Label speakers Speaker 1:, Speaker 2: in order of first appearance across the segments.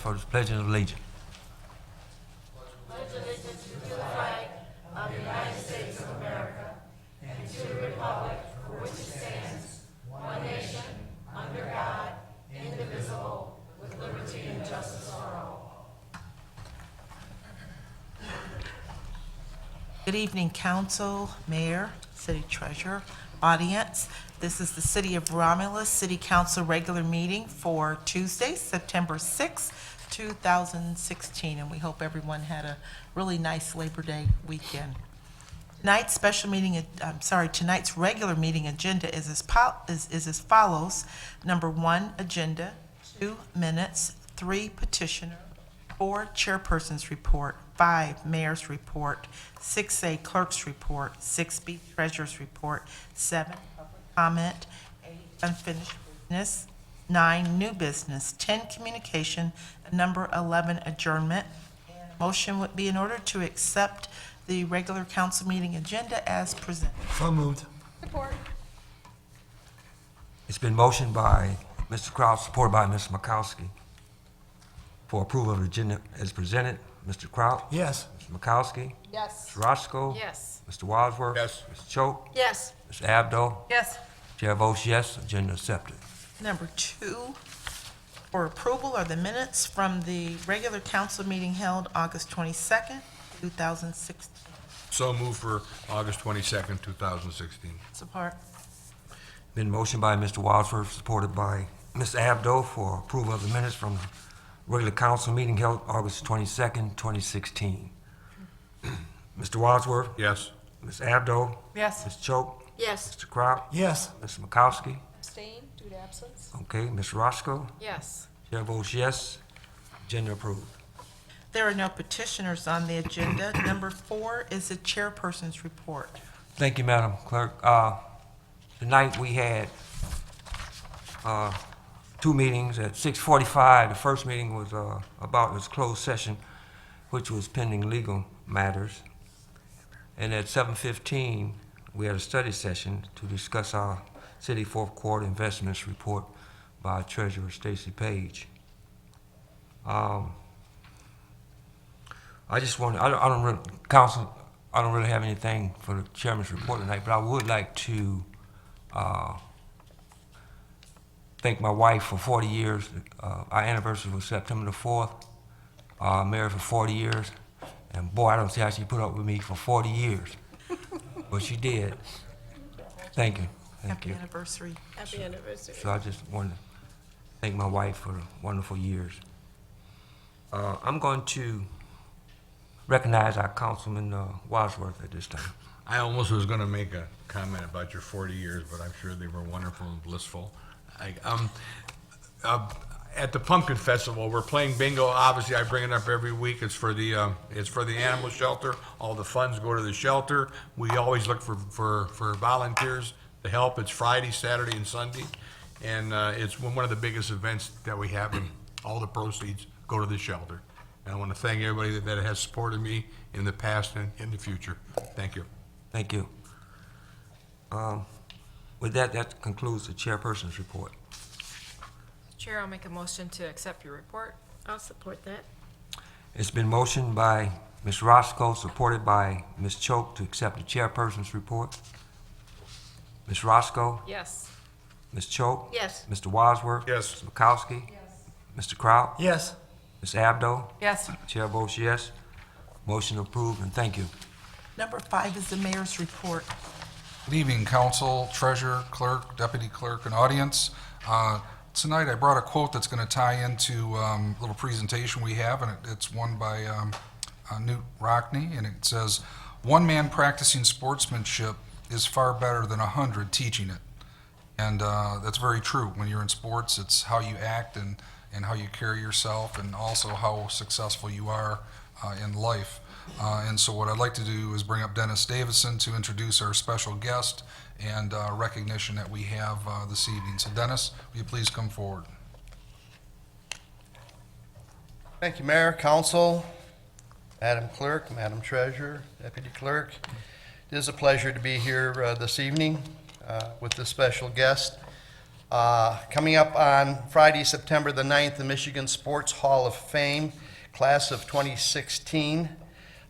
Speaker 1: for the Pledge of Allegiance.
Speaker 2: Good evening, council, mayor, city treasurer, audience. This is the City of Romulus City Council regular meeting for Tuesday, September 6th, 2016, and we hope everyone had a really nice Labor Day weekend. Tonight's tonight's regular meeting agenda is as follows. Number 1, agenda, 2 minutes, 3 petitioner, 4 chairperson's report, 5 mayor's report, 6A clerk's report, 6B treasurer's report, 7 public comment, 8 unfinished business, 9 new business, 10 communication, and number 11 adjournment. And a motion would be in order to accept the regular council meeting agenda as presented.
Speaker 1: So moved.
Speaker 3: Support.
Speaker 1: It's been motioned by Mr. Kraut, supported by Ms. Makowski, for approval of the agenda as presented. Mr. Kraut?
Speaker 4: Yes.
Speaker 1: Ms. Makowski?
Speaker 3: Yes.
Speaker 1: Ms. Roscoe?
Speaker 3: Yes.
Speaker 1: Mr. Wadsworth?
Speaker 4: Yes.
Speaker 1: Ms. Choate?
Speaker 3: Yes.
Speaker 1: Ms. Abdo?
Speaker 3: Yes.
Speaker 1: Chair votes yes, agenda accepted.
Speaker 2: Number 2, for approval are the minutes from the regular council meeting held August 22nd, 2016.
Speaker 4: So moved for August 22nd, 2016.
Speaker 2: Support.
Speaker 1: Been motioned by Mr. Wadsworth, supported by Ms. Abdo, for approval of the minutes from the regular council meeting held August 22nd, 2016. Mr. Wadsworth?
Speaker 4: Yes.
Speaker 1: Ms. Abdo?
Speaker 2: Yes.
Speaker 1: Ms. Choate?
Speaker 3: Yes.
Speaker 1: Mr. Kraut?
Speaker 4: Yes.
Speaker 1: Ms. Makowski?
Speaker 3: Abstain due to absence.
Speaker 1: Okay, Ms. Roscoe?
Speaker 3: Yes.
Speaker 1: Chair votes yes, agenda approved.
Speaker 2: There are no petitioners on the agenda. Number 4 is the chairperson's report.
Speaker 1: Thank you, Madam Clerk. Tonight we had 2 meetings at 6:45. The first meeting was about this closed session, which was pending legal matters. And at 7:15, we had a study session to discuss our city fourth quarter investments report by Treasurer Stacy Page. I just want, I don't really, council, I don't really have anything for the chairman's report tonight, but I would like to thank my wife for 40 years. Our anniversary was September the 4th. Married for 40 years. And boy, I don't see how she put up with me for 40 years. But she did. Thank you. Thank
Speaker 2: Happy
Speaker 1: you.
Speaker 2: anniversary.
Speaker 3: Happy anniversary.
Speaker 1: So I just wanted to thank my wife for the wonderful years. I'm going to recognize our Councilman Wadsworth at this time.
Speaker 4: I almost was going to make a comment about your 40 years, but I'm sure they were wonderful and blissful. At the Pumpkin Festival, we're playing bingo. Obviously, I bring it up every week. It's for the animal shelter. All the funds go to the shelter. We always look for volunteers to help. It's Friday, Saturday, and Sunday, and it's one of the biggest events that we have, and all the proceeds go to the shelter. And I want to thank everybody that has supported me in the past and in the future. Thank you.
Speaker 1: Thank you. With that, that concludes the chairperson's report.
Speaker 5: Chair, I'll make a motion to accept your report.
Speaker 3: I'll support that.
Speaker 1: It's been motioned by Ms. Roscoe, supported by Ms. Choate, to accept the chairperson's report. Ms. Roscoe?
Speaker 5: Yes.
Speaker 1: Ms. Choate?
Speaker 3: Yes.
Speaker 1: Mr. Wadsworth?
Speaker 4: Yes.
Speaker 1: Ms. Makowski? Mr. Kraut?
Speaker 4: Yes.
Speaker 1: Ms. Abdo?
Speaker 2: Yes.
Speaker 1: Chair votes yes. Motion approved, and thank you.
Speaker 2: Number 5 is the mayor's report.
Speaker 6: Good evening, council, treasurer, clerk, deputy clerk, and audience. Tonight, I brought a quote that's going to tie into a little presentation we have, and it's one by Newt Rockney, and it says, "One man practicing sportsmanship is far better than 100 teaching it." And that's very true. When you're in sports, it's how you act and how you carry yourself, and also how successful you are in life. And so what I'd like to do is bring up Dennis Davison to introduce our special guest and recognition that we have this evening. So Dennis, will you please come forward?
Speaker 7: Thank you, Mayor, Council, Madam Clerk, Madam Treasurer, Deputy Clerk. It is a pleasure to be here this evening with this special guest. Coming up on Friday, September the 9th, the Michigan Sports Hall of Fame, class of 2016,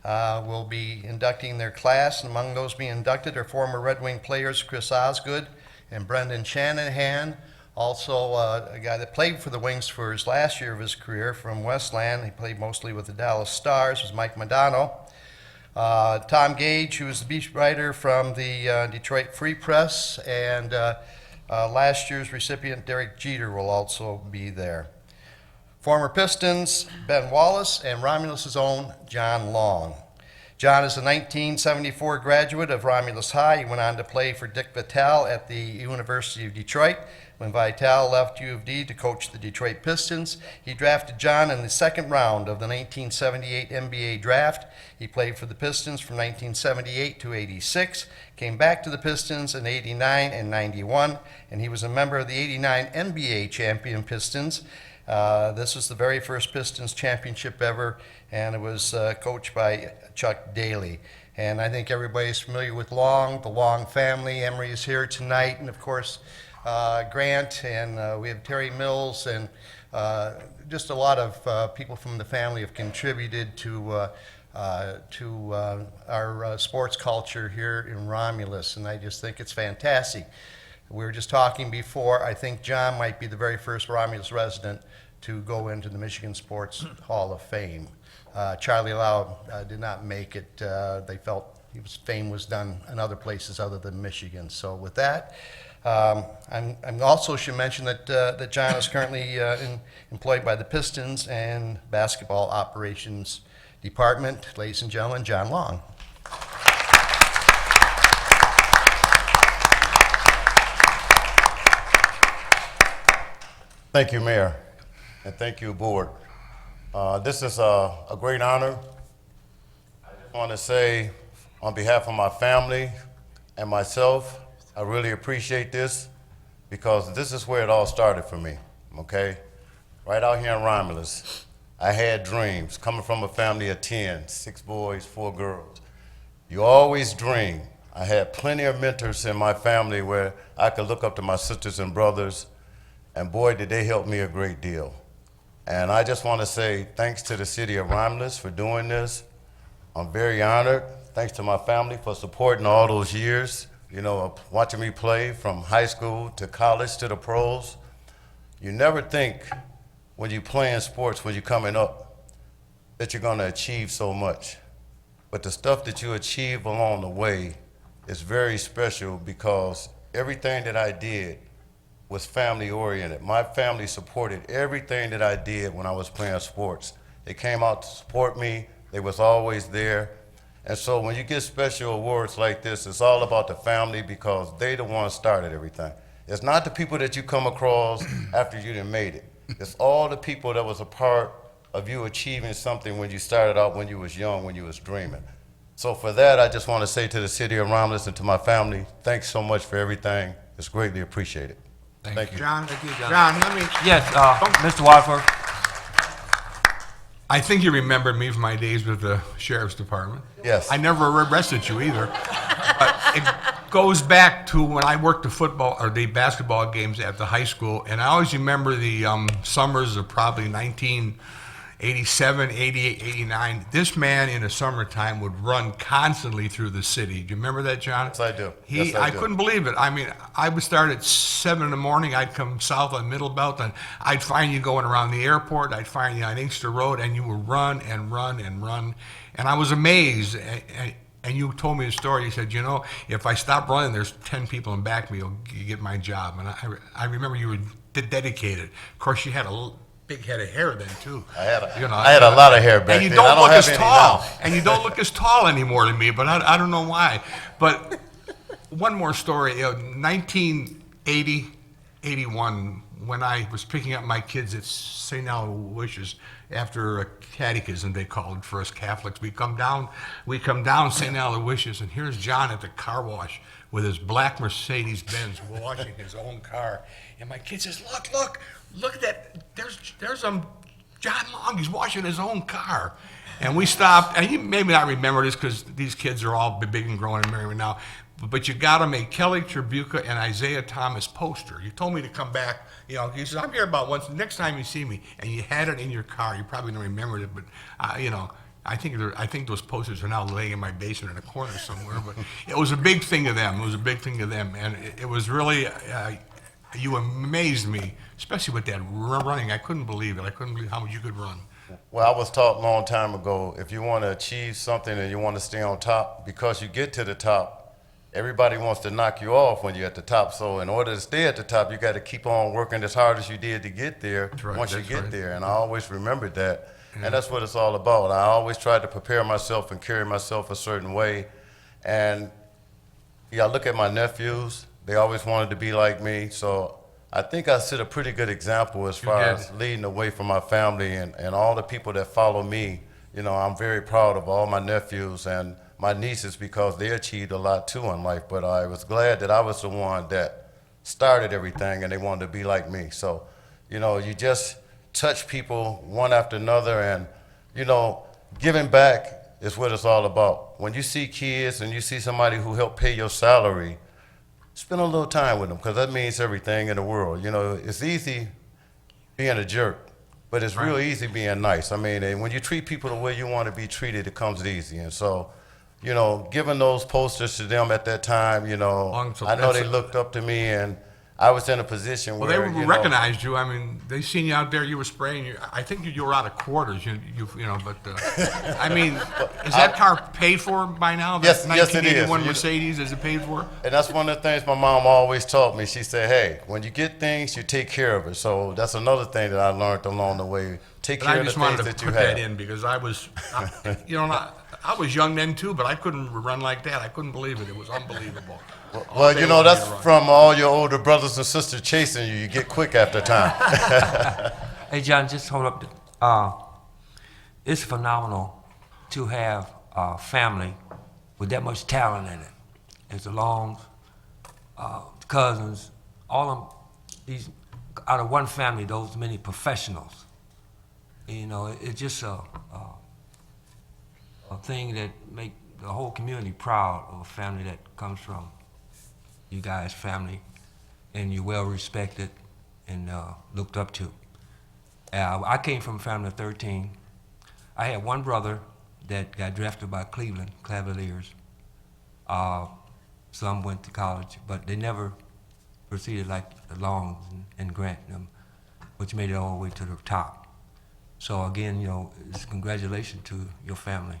Speaker 7: will be inducting their class. And among those being inducted are former Red Wing players Chris Osgood and Brendan Shanahan. Also, a guy that played for the Wings for his last year of his career from Westland. He played mostly with the Dallas Stars, was Mike Modano. Tom Gage, who was the beat writer from the Detroit Free Press, and last year's recipient Derek Jeter will also be there. Former Pistons Ben Wallace and Romulus's own John Long. John is a 1974 graduate of Romulus High. He went on to play for Dick Vitale at the University of Detroit. When Vitale left U of D to coach the Detroit Pistons, he drafted John in the second round of the 1978 NBA draft. He played for the Pistons from 1978 to 86, came back to the Pistons in 89 and 91, and he was a member of the 89 NBA champion Pistons. This was the very first Pistons championship ever, and it was coached by Chuck Daly. And I think everybody's familiar with Long, the Long family. Emery is here tonight, and of course, Grant, and we have Terry Mills, and just a lot of people from the family have contributed to our sports culture here in Romulus, and I just think it's fantastic. We were just talking before, I think John might be the very first Romulus resident to go into the Michigan Sports Hall of Fame. Charlie Lau did not make it. They felt fame was done in other places other than Michigan. So with that, I'm also should mention that John is currently employed by the Pistons and Basketball Operations Department. Ladies and gentlemen, John Long.
Speaker 8: Thank you, Mayor, and thank you, Board. This is a great honor. I just want to say, on behalf of my family and myself, I really appreciate this because this is where it all started for me, okay? Right out here in Romulus, I had dreams coming from a family of 10, 6 boys, 4 girls. You always dream. I had plenty of mentors in my family where I could look up to my sisters and brothers, and boy, did they help me a great deal. And I just want to say thanks to the city of Romulus for doing this. I'm very honored. Thanks to my family for supporting all those years, you know, watching me play from high school to college to the pros. You never think when you're playing sports, when you're coming up, that you're going to achieve so much. But the stuff that you achieve along the way is very special because everything that I did was family oriented. My family supported everything that I did when I was playing sports. They came out to support me. They was always there. And so when you get special awards like this, it's all about the family because they the ones started everything. It's not the people that you come across after you done made it. It's all the people that was a part of you achieving something when you started out, when you was young, when you was dreaming. So for that, I just want to say to the city of Romulus and to my family, thanks so much for everything. It's greatly appreciated. Thank you.
Speaker 4: John, let me,
Speaker 1: Yes, Mr. Wadsworth.
Speaker 4: I think you remember me from my days with the Sheriff's Department.
Speaker 8: Yes.
Speaker 4: I never arrested you either. But it goes back to when I worked the football or the basketball games at the high school, and I always remember the summers of probably 1987, 88, 89. This man in the summertime would run constantly through the city. Do you remember that, John?
Speaker 8: Yes, I do. Yes,
Speaker 4: I
Speaker 8: do.
Speaker 4: couldn't believe it. I mean, I would start at 7 in the morning. I'd come south on Middle Belt, and I'd find you going around the airport. I'd find you on Inkster Road, and you would run and run and run. And I was amazed. And you told me the story. You said, you know, if I stop running, there's 10 people in back of me who'll get my job. And I remember you were dedicated. Of course, you had a big head of hair then too.
Speaker 8: I had a lot of hair back
Speaker 4: and you
Speaker 8: then.
Speaker 4: don't
Speaker 8: I don't
Speaker 4: look
Speaker 8: have
Speaker 4: as
Speaker 8: any
Speaker 4: tall.
Speaker 8: now.
Speaker 4: And you don't look as tall anymore to me, but I don't know why. But one more story. 1980, 81, when I was picking up my kids at St. Aloysius after a catechism, they called it for us Catholics. We come down St. Aloysius, and here's John at the car wash with his black Mercedes-Benz washing his own car. And my kid says, look at that. There's John Long, he's washing his own car. And we stopped, and you may not remember this because these kids are all big and grown and married now, but you got to make Kelly Tribuca and Isaiah Thomas poster. You told me to come back. You know, you said, I'm here about once. Next time you see me, and you had it in your car. You probably don't remember it, but you know, I think those posters are now laying in my basement in a corner somewhere. But it was a big thing to them. It was a big thing to them, and it was really. You amazed me, especially with that running. I couldn't believe it. I couldn't believe how much you could run.
Speaker 8: Well, I was taught a long time ago, if you want to achieve something and you want to stay on top, because you get to the top, everybody wants to knock you off when you're at the top. So in order to stay at the top, you got to keep on working as hard as you did to get there
Speaker 4: right,
Speaker 8: once you
Speaker 4: that's
Speaker 8: get
Speaker 4: right.
Speaker 8: there. And I always remembered that. Yeah. And that's what it's all about. I always tried to prepare myself and carry myself a certain way. And yeah, I look at my nephews. They always wanted to be like me. So I think I set a pretty good example as far as leading the way for my family and all the people that follow me. You know, I'm very proud of all my nephews and my nieces because they achieved a lot too in life. But I was glad that I was the one that started everything and they wanted to be like me. So, you know, you just touch people one after another, and, you know, giving back is what it's all about. When you see kids and you see somebody who helped pay your salary, spend a little time with them, because that means everything in the world. You know, it's easy being a jerk, but it's real easy being nice. I mean, and when you treat people the way you want to be treated, it comes easy. And so, you know, giving those posters to them at that time, you know, I know they looked up to me, and I was in a position
Speaker 4: Well,
Speaker 8: where,
Speaker 4: they recognized you. I mean, they seen you out there. You were spraying. I think you were out of quarters. You know. But I mean, is that car paid for by now?
Speaker 8: Yes,
Speaker 4: That
Speaker 8: yes, it is.
Speaker 4: 1981 Mercedes, is it paid for?
Speaker 8: And that's one of the things my mom always taught me. She said, hey, when you get things, you take care of it. So that's another thing that I learned along the way. Take
Speaker 4: And
Speaker 8: care
Speaker 4: I
Speaker 8: of the
Speaker 4: just wanted
Speaker 8: things
Speaker 4: to
Speaker 8: that you
Speaker 4: put that
Speaker 8: have.
Speaker 4: in because I was, you know, I was young then too, but I couldn't run like that. I couldn't believe it. It was unbelievable.
Speaker 8: Well, you know, that's from all your older brothers and sisters chasing you. You get quick after time.
Speaker 1: Hey, John, just hold up. It's phenomenal to have a family with that much talent in it. It's the Longs, cousins, all of these, out of one family, those many professionals. You know, it's just a thing that make the whole community proud of a family that comes from you guys' family, and you're well respected and looked up to. I came from a family of 13. I had one brother that got drafted by Cleveland Cavaliers. Some went to college, but they never proceeded like the Longs and Grant and them, which made it all the way to the top. So again, you know, it's congratulations to your family.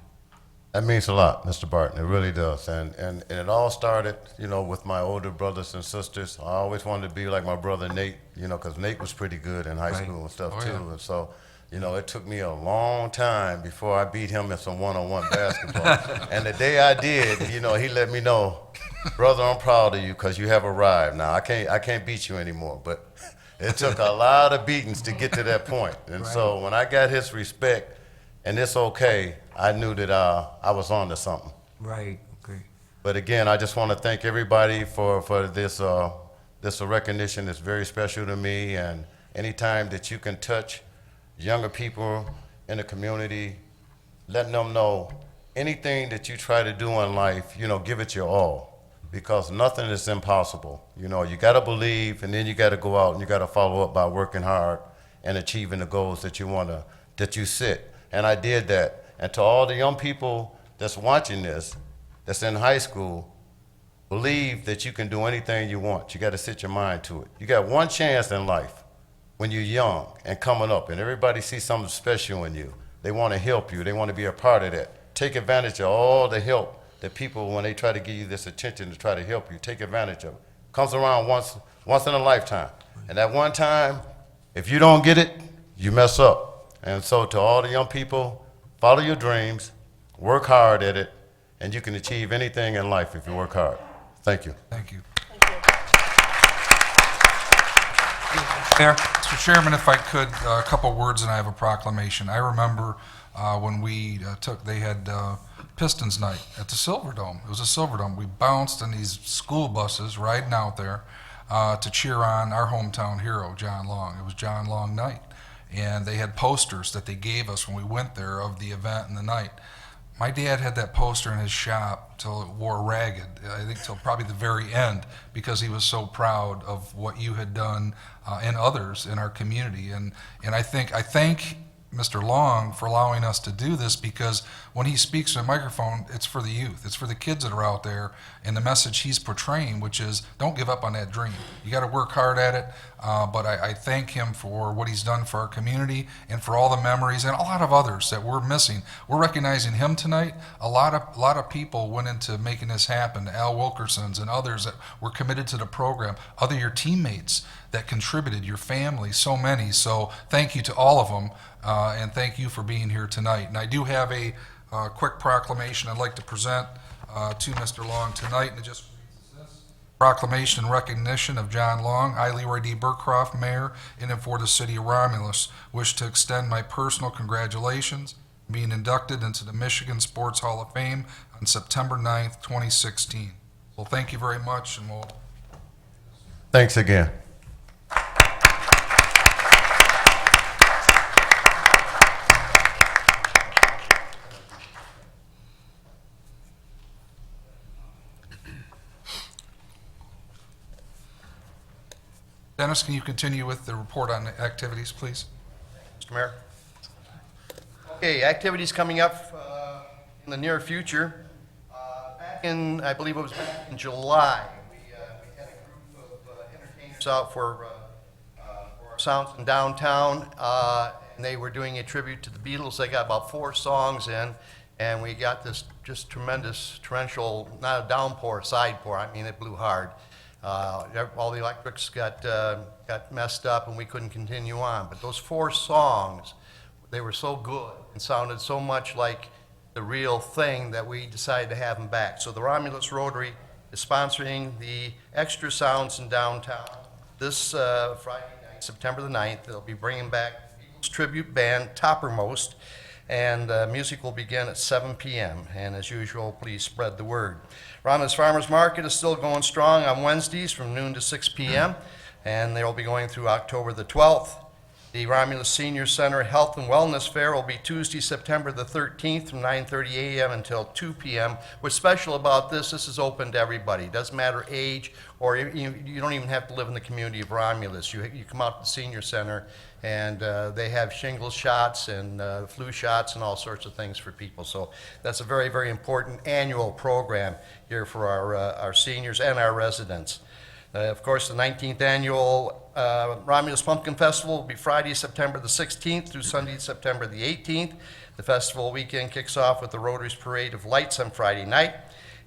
Speaker 8: That means a lot, Mr. Barton. It really does. And it all started, you know, with my older brothers and sisters. I always wanted to be like my brother Nate, you know, because Nate was pretty good in high school and stuff too. And so, you know, it took me a long time before I beat him in some one-on-one basketball. And the day I did, you know, he let me know, brother, I'm proud of you because you have arrived. Now, I can't beat you anymore, but it took a lot of beatings to get to that point. And so when I got his respect and it's okay, I knew that I was on to something.
Speaker 1: Right, okay.
Speaker 8: But again, I just want to thank everybody for this recognition. It's very special to me, and anytime that you can touch younger people in the community, letting them know anything that you try to do in life, you know, give it your all, because nothing is impossible. You know, you got to believe, and then you got to go out and you got to follow up by working hard and achieving the goals that you set. And I did that. And to all the young people that's watching this, that's in high school, believe that you can do anything you want. You got to set your mind to it. You got one chance in life when you're young and coming up, and everybody sees something special in you. They want to help you. They want to be a part of that. Take advantage of all the help that people, when they try to give you this attention to try to help you, take advantage of it. Comes around once in a lifetime. And that one time, if you don't get it, you mess up. And so to all the young people, follow your dreams, work hard at it, and you can achieve anything in life if you work hard. Thank you.
Speaker 6: Thank you.
Speaker 1: Mayor?
Speaker 6: Mr. Chairman, if I could, a couple words, and I have a proclamation. I remember when we they had Pistons night at the Silverdome. It was a Silverdome. We bounced in these school buses riding out there to cheer on our hometown hero, John Long. It was John Long night. And they had posters that they gave us when we went there of the event and the night. My dad had that poster in his shop till it wore ragged, I think till probably the very end, because he was so proud of what you had done and others in our community. And I thank Mr. Long for allowing us to do this, because when he speaks to a microphone, it's for the youth, it's for the kids that are out there, and the message he's portraying, which is don't give up on that dream. You got to work hard at it, but I thank him for what he's done for our community and for all the memories and a lot of others that we're missing. We're recognizing him tonight. A lot of people went into making this happen. Al Wilkerson's and others that were committed to the program. Other your teammates that contributed, your family, so many. So thank you to all of them, and thank you for being here tonight. And I do have a quick proclamation I'd like to present to Mr. Long tonight, and it just reads this. Proclamation in recognition of John Long. I, Leroy D. Burcroft, Mayor in and for the City of Romulus, wish to extend my personal congratulations on being inducted into the Michigan Sports Hall of Fame on September 9th, 2016. Well, thank you very much, and we'll...
Speaker 8: Thanks again.
Speaker 6: Dennis, can you continue with the report on the activities, please?
Speaker 7: Mr. Mayor. Okay, activities coming up in the near future. Back in, I believe it was back in July, we had a group of entertainers out for Sounds in Downtown, and they were doing a tribute to the Beatles. They got about 4 songs in, and we got this just tremendous torrential, not a downpour, a side pour. I mean, it blew hard. All the electrics got messed up, and we couldn't continue on. But those 4 songs, they were so good and sounded so much like the real thing that we decided to have them back. So the Romulus Rotary is sponsoring the Extra Sounds in Downtown this Friday night, September the 9th. They'll be bringing back Beatles tribute band Toppermost, and music will begin at 7 p.m. And as usual, please spread the word. Romulus Farmers Market is still going strong on Wednesdays from noon to 6 p.m., and they will be going through October the 12th. The Romulus Senior Center Health and Wellness Fair will be Tuesday, September the 13th from 9:30 a.m. until 2 p.m. What's special about this is open to everybody. It doesn't matter age, or you don't even have to live in the community of Romulus. You come out to the Senior Center, and they have shingles shots and flu shots and all sorts of things for people. So that's a very, very important annual program here for our seniors and our residents. Of course, the 19th annual Romulus Pumpkin Festival will be Friday, September the 16th through Sunday, September the 18th. The festival weekend kicks off with the Rotary's Parade of Lights on Friday night.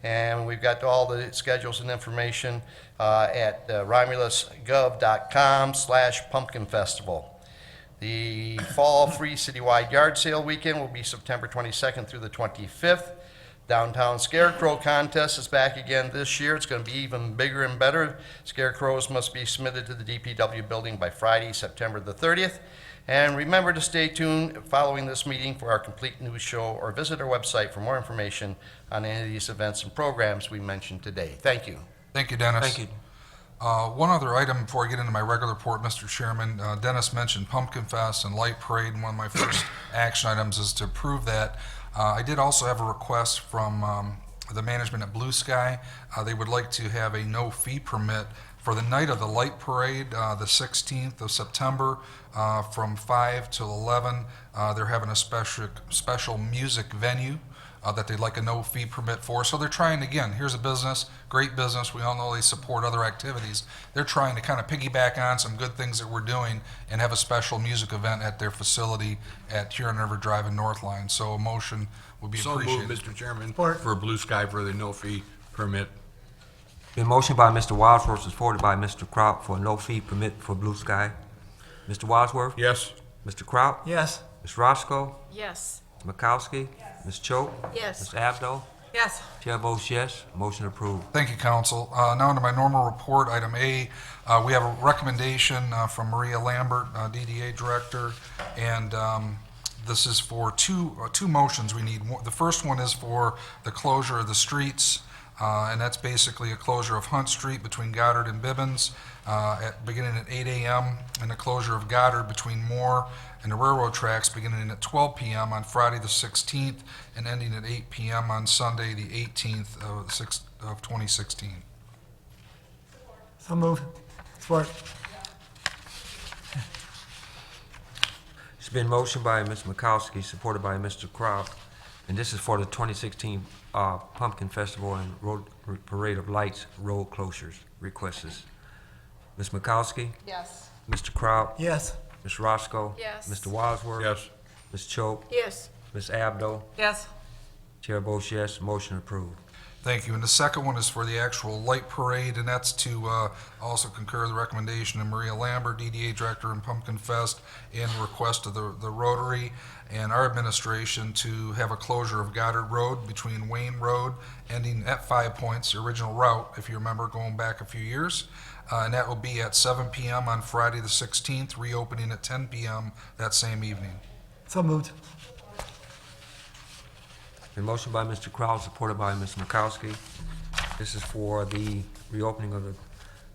Speaker 7: And we've got all the schedules and information at romulusgov.com/pumpkin festival. The Fall Free Citywide Yard Sale weekend will be September 22nd through the 25th. Downtown Scarecrow Contest is back again this year. It's going to be even bigger and better. Scarecrows must be submitted to the DPW building by Friday, September the 30th. And remember to stay tuned following this meeting for our complete news show, or visit our website for more information on any of these events and programs we mentioned today. Thank you.
Speaker 6: Thank you, Dennis.
Speaker 1: Thank you.
Speaker 6: One other item before I get into my regular report, Mr. Chairman. Dennis mentioned Pumpkin Fest and Light Parade, and one of my first action items is to approve that. I did also have a request from the management at Blue Sky. They would like to have a no-fee permit for the night of the Light Parade, the 16th of September, from 5 till 11. They're having a special music venue that they'd like a no-fee permit for. So they're trying, again, here's a business, great business. We all know they support other activities. They're trying to kind of piggyback on some good things that we're doing and have a special music event at their facility at Huron River Drive and North Line. So a motion would be
Speaker 4: So
Speaker 6: appreciated.
Speaker 4: moved, Mr. Chairman, for Blue Sky for the no-fee permit.
Speaker 1: Been motioned by Mr. Wadsworth, supported by Mr. Kraut, for a no-fee permit for Blue Sky. Mr. Wadsworth?
Speaker 4: Yes.
Speaker 1: Mr. Kraut?
Speaker 9: Yes.
Speaker 1: Ms. Roscoe?
Speaker 5: Yes.
Speaker 1: Ms. Makowski? Ms. Choate?
Speaker 3: Yes.
Speaker 1: Ms. Abdo?
Speaker 5: Yes.
Speaker 1: Chair votes yes, motion approved.
Speaker 6: Thank you, Council. Now into my normal report, item A, we have a recommendation from Maria Lambert, DDA Director, and this is for two motions we need. The first one is for the closure of the streets And that's basically a closure of Hunt Street between Goddard and Bibbins, beginning at 8 a.m., and the closure of Goddard between Moore and the railroad tracks beginning at 12 p.m. on Friday the 16th and ending at 8 p.m. on Sunday the 18th of 2016.
Speaker 9: So moved. Support.
Speaker 1: It's been motioned by Ms. Makowski, supported by Mr. Crowd, and this is for the 2016 Pumpkin Festival and Road Parade of Lights road closures requests. Ms. Makowski?
Speaker 3: Yes.
Speaker 1: Mr. Crowd?
Speaker 9: Yes.
Speaker 1: Ms. Roscoe?
Speaker 5: Yes.
Speaker 1: Mr. Wadsworth?
Speaker 4: Yes.
Speaker 1: Ms. Choate?
Speaker 3: Yes.
Speaker 1: Ms. Abdo?
Speaker 2: Yes.
Speaker 1: Chair votes yes, motion approved.
Speaker 6: Thank you. And the second one is for the actual light parade, and that's to also concur the recommendation of Maria Lambert, DDA Director in Pumpkin Fest, and the request of the Rotary and our administration to have a closure of Goddard Road between Wayne Road, ending at 5 Points, the original route, if you remember, going back a few years. And that will be at 7 p.m. on Friday the 16th, reopening at 10 p.m. that same evening.
Speaker 9: So moved.
Speaker 1: Been motioned by Mr. Crowd, supported by Ms. Makowski. This is for the reopening of the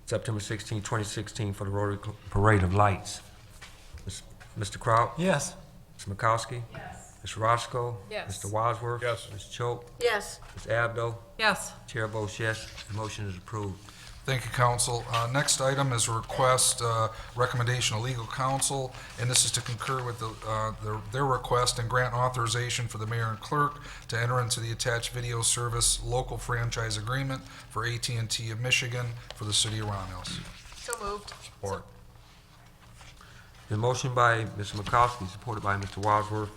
Speaker 1: September 16, 2016 for the Rotary Parade of Lights. Mr. Crowd?
Speaker 9: Yes.
Speaker 1: Ms. Makowski? Yes. Ms. Roscoe?
Speaker 5: Yes.
Speaker 1: Mr. Wadsworth?
Speaker 4: Yes.
Speaker 1: Ms. Choate?
Speaker 3: Yes.
Speaker 1: Ms. Abdo?
Speaker 2: Yes.
Speaker 1: Chair votes yes, the motion is approved.
Speaker 6: Thank you, council. Next item is a request, recommendation of legal counsel, and this is to concur with their request and grant authorization for the mayor and clerk to enter into the attached video service local franchise agreement for AT&T of Michigan for the city of Romulus.
Speaker 3: So moved.
Speaker 6: Support.
Speaker 1: The motion by Ms. Makowski, supported by Mr. Wadsworth,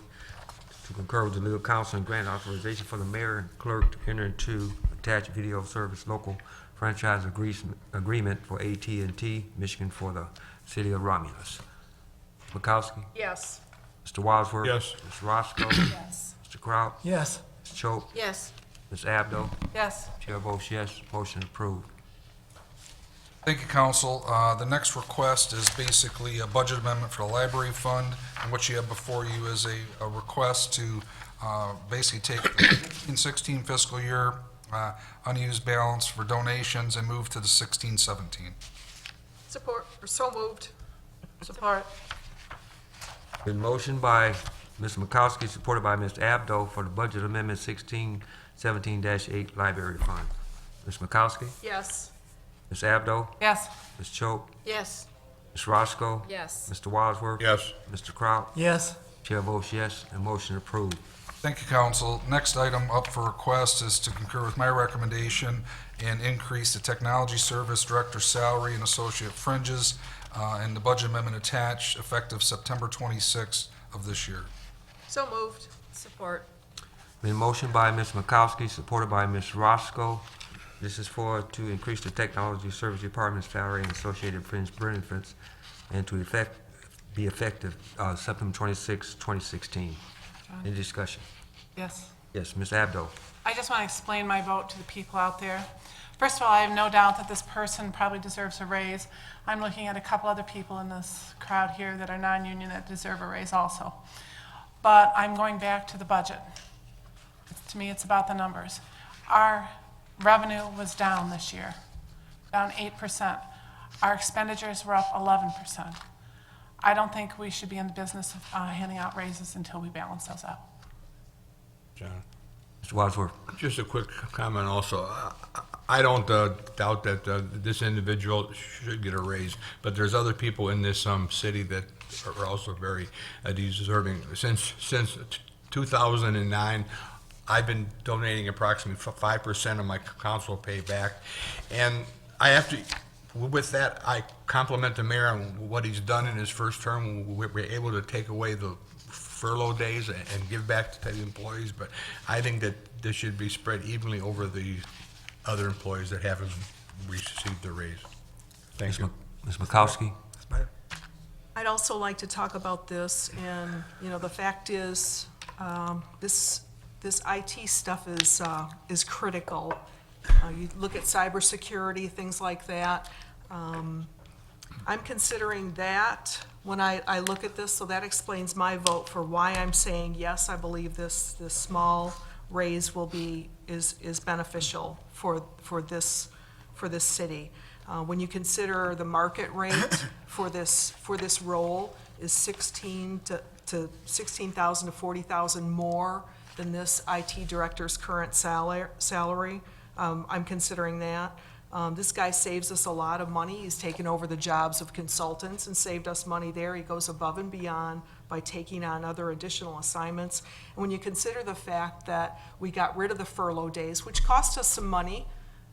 Speaker 1: to concur with the legal counsel and grant authorization for the mayor and clerk to enter into attached video service local franchise agreement for AT&T Michigan for the city of Romulus. Makowski?
Speaker 3: Yes.
Speaker 1: Mr. Wadsworth?
Speaker 4: Yes.
Speaker 1: Ms. Roscoe?
Speaker 3: Yes.
Speaker 1: Mr. Crowd?
Speaker 9: Yes.
Speaker 1: Ms. Choate?
Speaker 3: Yes.
Speaker 1: Ms. Abdo?
Speaker 2: Yes.
Speaker 1: Chair votes yes, motion approved.
Speaker 6: Thank you, council. The next request is basically a budget amendment for the library fund, and what you have before you is a request to basically take the 15-16 fiscal year unused balance for donations and move to the 16-17.
Speaker 3: Support, or so moved. Support.
Speaker 1: Been motioned by Ms. Makowski, supported by Ms. Abdo for the budget amendment 1617-8 library fund. Ms. Makowski?
Speaker 3: Yes.
Speaker 1: Ms. Abdo?
Speaker 2: Yes.
Speaker 1: Ms. Choate?
Speaker 3: Yes.
Speaker 1: Ms. Roscoe?
Speaker 5: Yes.
Speaker 1: Mr. Wadsworth?
Speaker 4: Yes.
Speaker 1: Mr. Crowd?
Speaker 9: Yes.
Speaker 1: Chair votes yes, and motion approved.
Speaker 6: Thank you, council. Next item up for request is to concur with my recommendation and increase the technology service director salary and associate fringes and the budget amendment attached effective September 26th of this year.
Speaker 3: So moved.
Speaker 5: Support.
Speaker 1: Been motioned by Ms. Makowski, supported by Ms. Roscoe. This is to increase the technology service department's salary and associated fringe benefits and to be effective September 26, 2016. Any discussion?
Speaker 2: Yes.
Speaker 1: Yes, Ms. Abdo.
Speaker 10: I just want to explain my vote to the people out there. First of all, I have no doubt that this person probably deserves a raise. I'm looking at a couple other people in this crowd here that are non-union that deserve a raise also. But I'm going back to the budget. To me, it's about the numbers. Our revenue was down this year, down 8%. Our expenditures were up 11%. I don't think we should be in the business of handing out raises until we balance those out.
Speaker 4: John?
Speaker 1: Mr. Wadsworth.
Speaker 4: Just a quick comment also. I don't doubt that this individual should get a raise, but there's other people in this city that are also very deserving. Since 2009, I've been donating approximately 5% of my council pay back, and I have to. With that, I compliment the mayor on what he's done in his first term. We're able to take away the furlough days and give back to the employees, but I think that this should be spread evenly over the other employees that haven't received their raise. Thank you.
Speaker 1: Ms. Makowski.
Speaker 11: I'd also like to talk about this, and, you know, the fact is, this IT stuff is critical. You look at cybersecurity, things like that. I'm considering that when I look at this, so that explains my vote for why I'm saying yes, I believe this small raise will be is beneficial for this city. When you consider the market rate for this role is 16,000 to 40,000 more than this IT director's current salary. I'm considering that. This guy saves us a lot of money. He's taken over the jobs of consultants and saved us money there. He goes above and beyond by taking on other additional assignments. And when you consider the fact that we got rid of the furlough days, which cost us some money,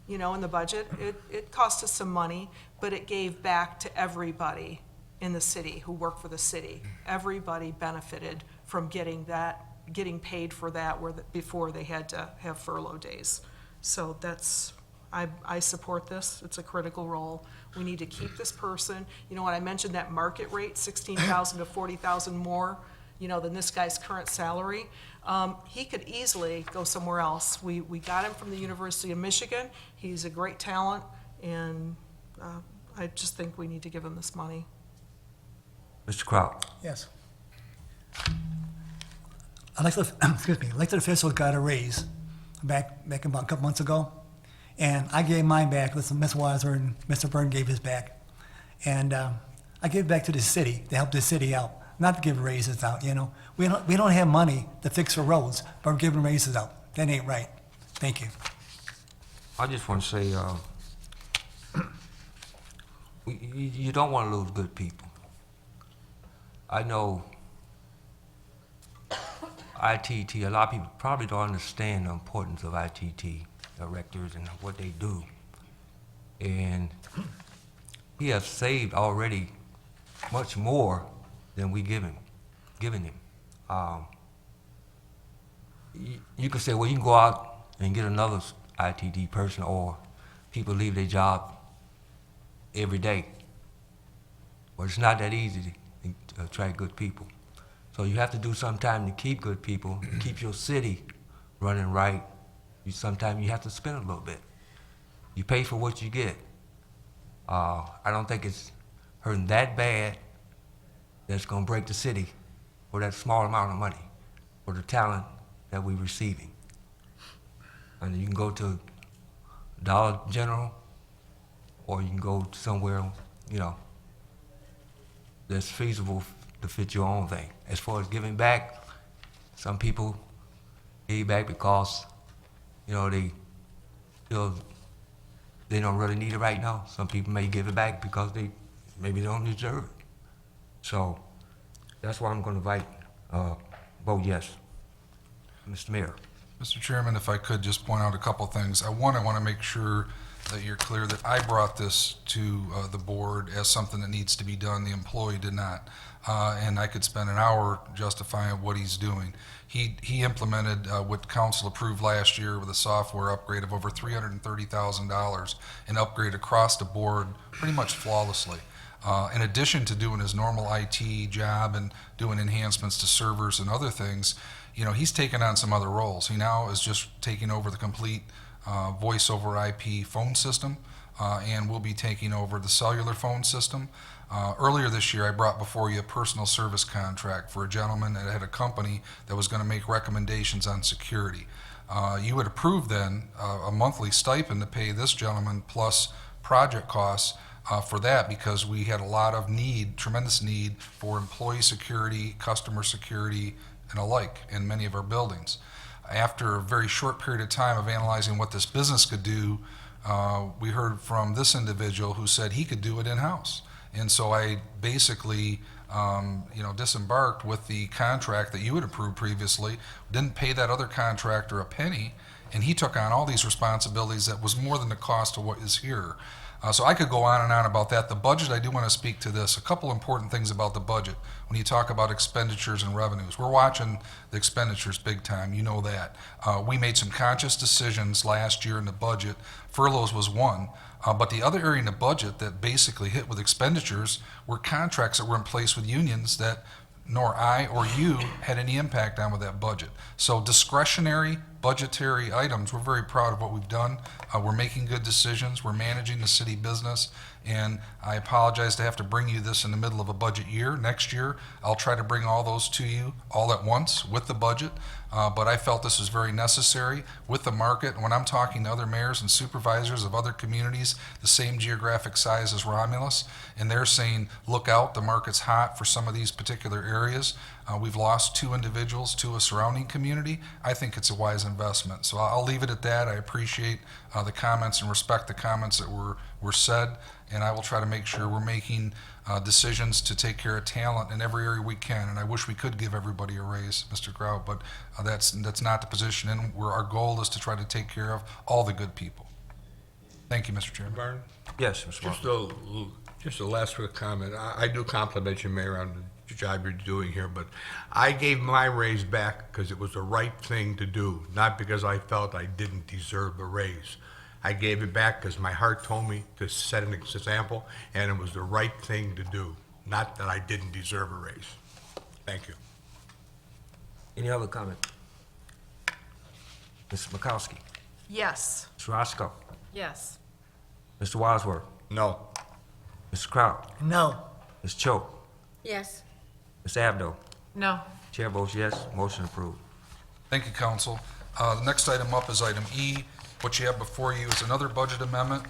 Speaker 11: in the budget, it cost us some money, but it gave back to everybody in the city who worked for the city. Everybody benefited from getting paid for that before they had to have furlough days. So I support this. It's a critical role. We need to keep this person. You know what, I mentioned that market rate, 16,000 to 40,000 more, than this guy's current salary. He could easily go somewhere else. We got him from the University of Michigan. He's a great talent, and I just think we need to give him this money.
Speaker 1: Mr. Kraut.
Speaker 9: Yes. Elected officials got a raise back about a couple months ago, and I gave mine back. Listen, Ms. Weiser and Mr. Byrne gave his back, and I gave it back to the city to help the city out, not to give raises out. We don't have money to fix the roads, but we're giving raises out. That ain't right. Thank you.
Speaker 1: I just want to say, you don't want to lose good people. I know ITT, a lot of people probably don't understand the importance of ITT directors and what they do. And he has saved already much more than we given him. You could say, well, you can go out and get another ITD person, or people leave their job every day. But it's not that easy to attract good people. So you have to do sometime to keep good people, and keep your city running right. Sometimes you have to spend a little bit. You pay for what you get. I don't think it's hurting that bad that's going to break the city for that small amount of money, for the talent that we're receiving. And you can go to Dollar General, or you can go to somewhere, that's feasible to fit your own thing. As far as giving back, some people give back because, they feel they don't really need it right now. Some people may give it back because maybe they don't deserve it. So that's why I'm going to vote yes. Mr. Mayor.
Speaker 6: Mr. Chairman, if I could just point out a couple things. I want to make sure that you're clear that I brought this to the board as something that needs to be done. The employee did not. And I could spend an hour justifying what he's doing. He implemented what council approved last year with a software upgrade of over $330,000, an upgrade across the board pretty much flawlessly. In addition to doing his normal IT job and doing enhancements to servers and other things, he's taken on some other roles. He now is just taking over the complete voice over IP phone system, and will be taking over the cellular phone system. Earlier this year, I brought before you a personal service contract for a gentleman that had a company that was going to make recommendations on security. You would approve then a monthly stipend to pay this gentleman plus project costs for that, because we had a lot of tremendous need for employee security, customer security, and alike in many of our buildings. After a very short period of time of analyzing what this business could do, we heard from this individual who said he could do it in-house. And so I basically, disembarked with the contract that you had approved previously, didn't pay that other contractor a penny, and he took on all these responsibilities that was more than the cost of what is here. So I could go on and on about that. The budget, I do want to speak to this. A couple important things about the budget. When you talk about expenditures and revenues, we're watching the expenditures big time. You know that. We made some conscious decisions last year in the budget. Furloughs was one. But the other area in the budget that basically hit with expenditures were contracts that were in place with unions that nor I or you had any impact on with that budget. So discretionary budgetary items, we're very proud of what we've done. We're making good decisions. We're managing the city business, And I apologize to have to bring you this in the middle of a budget year. Next year, I'll try to bring all those to you all at once with the budget. But I felt this was very necessary with the market. When I'm talking to other mayors and supervisors of other communities, the same geographic size as Romulus, and they're saying, look out, the market's hot for some of these particular areas. We've lost 2 individuals to a surrounding community. I think it's a wise investment. So I'll leave it at that. I appreciate the comments and respect the comments that were said, and I will try to make sure we're making decisions to take care of talent in every area we can. And I wish we could give everybody a raise, Mr. Kraut, but that's not the position. And our goal is to try to take care of all the good people. Thank you, Mr. Chairman.
Speaker 4: Barton?
Speaker 1: Yes, Mr. Walker.
Speaker 4: Just a last quick comment. I do compliment you, Mayor, on the job you're doing here, but I gave my raise back because it was the right thing to do, not because I felt I didn't deserve a raise. I gave it back because my heart told me to set an example, and it was the right thing to do, not that I didn't deserve a raise. Thank you.
Speaker 1: Any other comment? Mrs. Makowski?
Speaker 3: Yes.
Speaker 1: Ms. Roscoe?
Speaker 5: Yes.
Speaker 1: Mr. Wadsworth?
Speaker 4: No.
Speaker 1: Mr. Kraut?
Speaker 9: No.
Speaker 1: Ms. Choate?
Speaker 5: Yes.
Speaker 1: Ms. Abdo?
Speaker 10: No.
Speaker 1: Chair votes yes, motion approved.
Speaker 6: Thank you, Council. The next item up is item E. What you have before you is another budget amendment.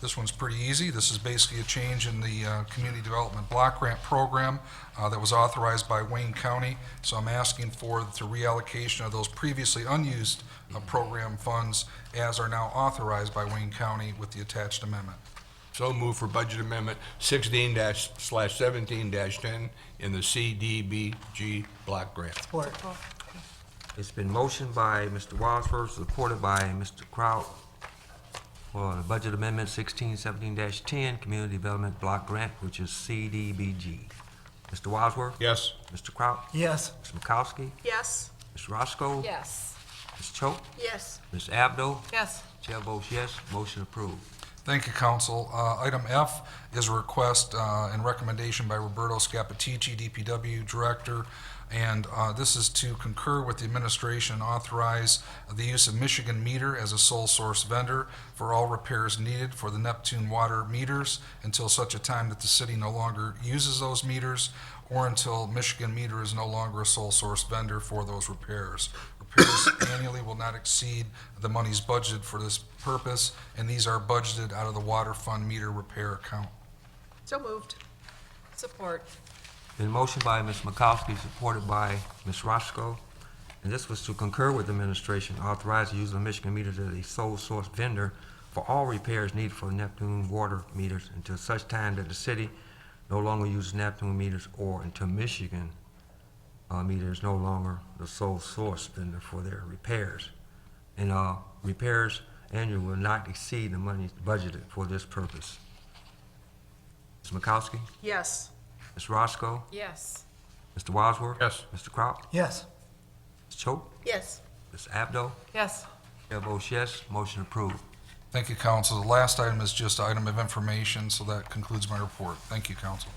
Speaker 6: This one's pretty easy. This is basically a change in the Community Development Block Grant Program that was authorized by Wayne County. So I'm asking for the reallocation of those previously unused program funds as are now authorized by Wayne County with the attached amendment.
Speaker 4: So move for budget amendment 16/17-10 in the CDBG block grant.
Speaker 9: Support.
Speaker 1: It's been motioned by Mr. Wadsworth, supported by Mr. Kraut for the budget amendment 1617-10, Community Development Block Grant, which is CDBG. Mr. Wadsworth?
Speaker 4: Yes.
Speaker 1: Mr. Kraut?
Speaker 9: Yes.
Speaker 1: Ms. Makowski?
Speaker 3: Yes.
Speaker 1: Ms. Roscoe?
Speaker 5: Yes.
Speaker 1: Ms. Choate?
Speaker 3: Yes.
Speaker 1: Ms. Abdo?
Speaker 10: Yes.
Speaker 1: Chair votes yes, motion approved.
Speaker 6: Thank you, Council. Item F is a request and recommendation by Roberto Scapitici, DPW Director, and this is to concur with the administration and authorize the use of Michigan Meter as a sole source vendor for all repairs needed for the Neptune water meters until such a time that the city no longer uses those meters or until Michigan Meter is no longer a sole source vendor for those repairs. Repairs annually will not exceed the monies budgeted for this purpose, and these are budgeted out of the water fund meter repair account.
Speaker 3: So moved.
Speaker 5: Support.
Speaker 1: Been motioned by Ms. Makowski, supported by Ms. Roscoe, and this was to concur with the administration, authorize the use of Michigan meters as a sole source vendor for all repairs needed for Neptune water meters until such time that the city no longer uses Neptune meters or until Michigan meter is no longer the sole source vendor for their repairs. And repairs annually will not exceed the money budgeted for this purpose. Ms. Makowski?
Speaker 3: Yes.
Speaker 1: Ms. Roscoe?
Speaker 5: Yes.
Speaker 1: Mr. Wadsworth?
Speaker 4: Yes.
Speaker 1: Mr. Kraut?
Speaker 9: Yes.
Speaker 1: Ms. Choate?
Speaker 3: Yes.
Speaker 1: Ms. Abdo?
Speaker 10: Yes.
Speaker 1: Chair votes yes, motion approved.
Speaker 6: Thank you, Council. The last item is just an item of information, so that concludes my report. Thank you, Council.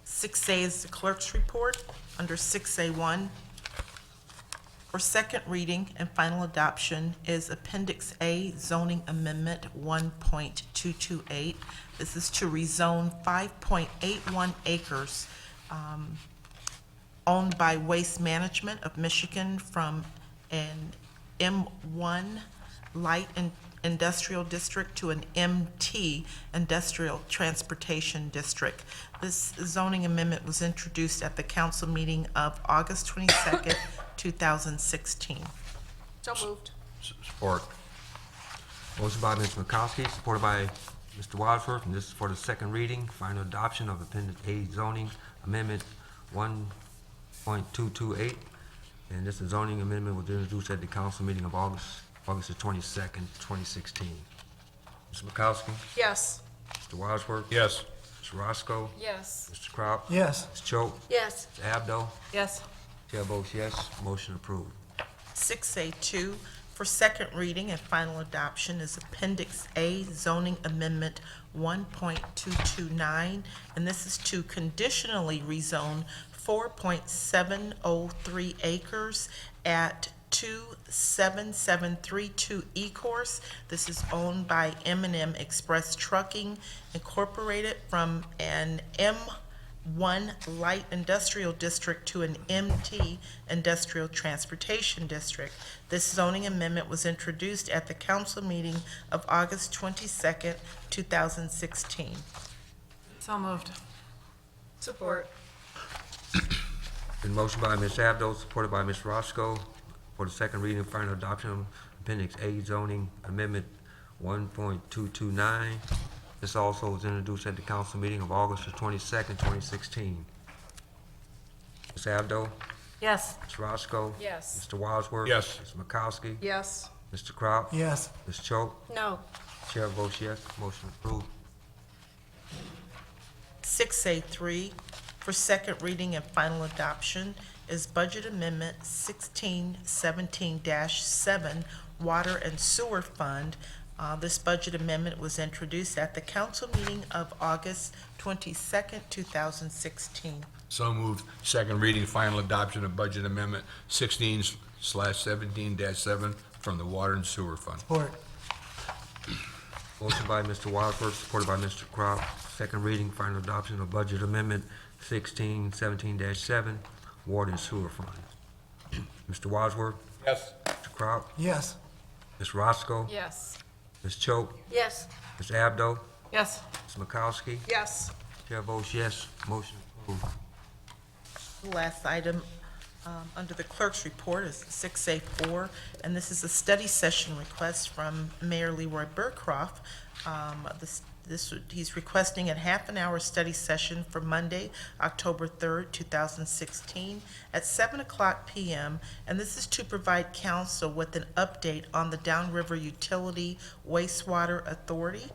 Speaker 2: 6A is the clerk's report. Under 6A1, for second reading and final adoption is Appendix A zoning amendment 1.228. This is to rezone 5.81 acres owned by Waste Management of Michigan from an M1 light industrial district to an MT industrial transportation district. This zoning amendment was introduced at the council meeting of August 22nd, 2016.
Speaker 3: So moved.
Speaker 4: Support.
Speaker 1: Motion by Ms. Makowski, supported by Mr. Wadsworth, and this is for the second reading, final adoption of Appendix A zoning amendment 1.228. And this zoning amendment was introduced at the council meeting of August the 22nd, 2016. Ms. Makowski?
Speaker 3: Yes.
Speaker 1: Mr. Wadsworth?
Speaker 4: Yes.
Speaker 1: Ms. Roscoe?
Speaker 5: Yes.
Speaker 1: Mr. Kraut?
Speaker 9: Yes.
Speaker 1: Ms. Choate?
Speaker 3: Yes.
Speaker 1: Ms. Abdo?
Speaker 10: Yes.
Speaker 1: Chair votes yes, motion approved.
Speaker 2: 6A2 for second reading and final adoption is Appendix A zoning amendment 1.229, and this is to conditionally rezone 4.703 acres at 27732 E-Course. This is owned by M&M Express Trucking Incorporated from an M1 Light Industrial District to an MT Industrial Transportation District. This zoning amendment was introduced at the council meeting of August 22nd, 2016.
Speaker 10: So moved.
Speaker 3: Support.
Speaker 1: Been motion by Ms. Abdo, supported by Ms. Roscoe, for the second reading and final adoption of Appendix A zoning amendment 1.229. This also was introduced at the council meeting of August the 22nd, 2016. Ms. Abdo?
Speaker 10: Yes.
Speaker 1: Ms. Roscoe?
Speaker 5: Yes.
Speaker 1: Mr. Wadsworth?
Speaker 4: Yes.
Speaker 1: Ms. Makowski?
Speaker 3: Yes.
Speaker 1: Mr. Kraut?
Speaker 9: Yes.
Speaker 1: Ms. Choate?
Speaker 3: No.
Speaker 1: Chair votes yes, motion approved.
Speaker 2: 6A3 for second reading and final adoption is Budget Amendment 1617-7 Water and Sewer Fund. This budget amendment was introduced at the council meeting of August 22nd, 2016.
Speaker 4: So moved. Second reading, final adoption of budget amendment 16/17-7 from the Water and Sewer Fund.
Speaker 9: Support.
Speaker 1: Motion by Mr. Wadsworth, supported by Mr. Kraut. Second reading, final adoption of budget amendment 1617-7, Water and Sewer Fund. Mr. Wadsworth,
Speaker 4: Yes.
Speaker 1: Mr. Kraut,
Speaker 9: Yes.
Speaker 1: Ms. Roscoe,
Speaker 5: Yes.
Speaker 1: Ms. Choate,
Speaker 3: Yes.
Speaker 1: Ms. Abdo,
Speaker 10: Yes.
Speaker 1: Ms. Makowski.
Speaker 3: Yes.
Speaker 1: Chair votes yes, motion approved.
Speaker 2: The last item under the clerk's report is 6A4, and this is a study session request from Mayor Leroy Burcroft. He's requesting a half-an-hour study session for Monday, October 3rd, 2016, at 7 o'clock p.m., and this is to provide council with an update on the Downriver Utility Wastewater Authority.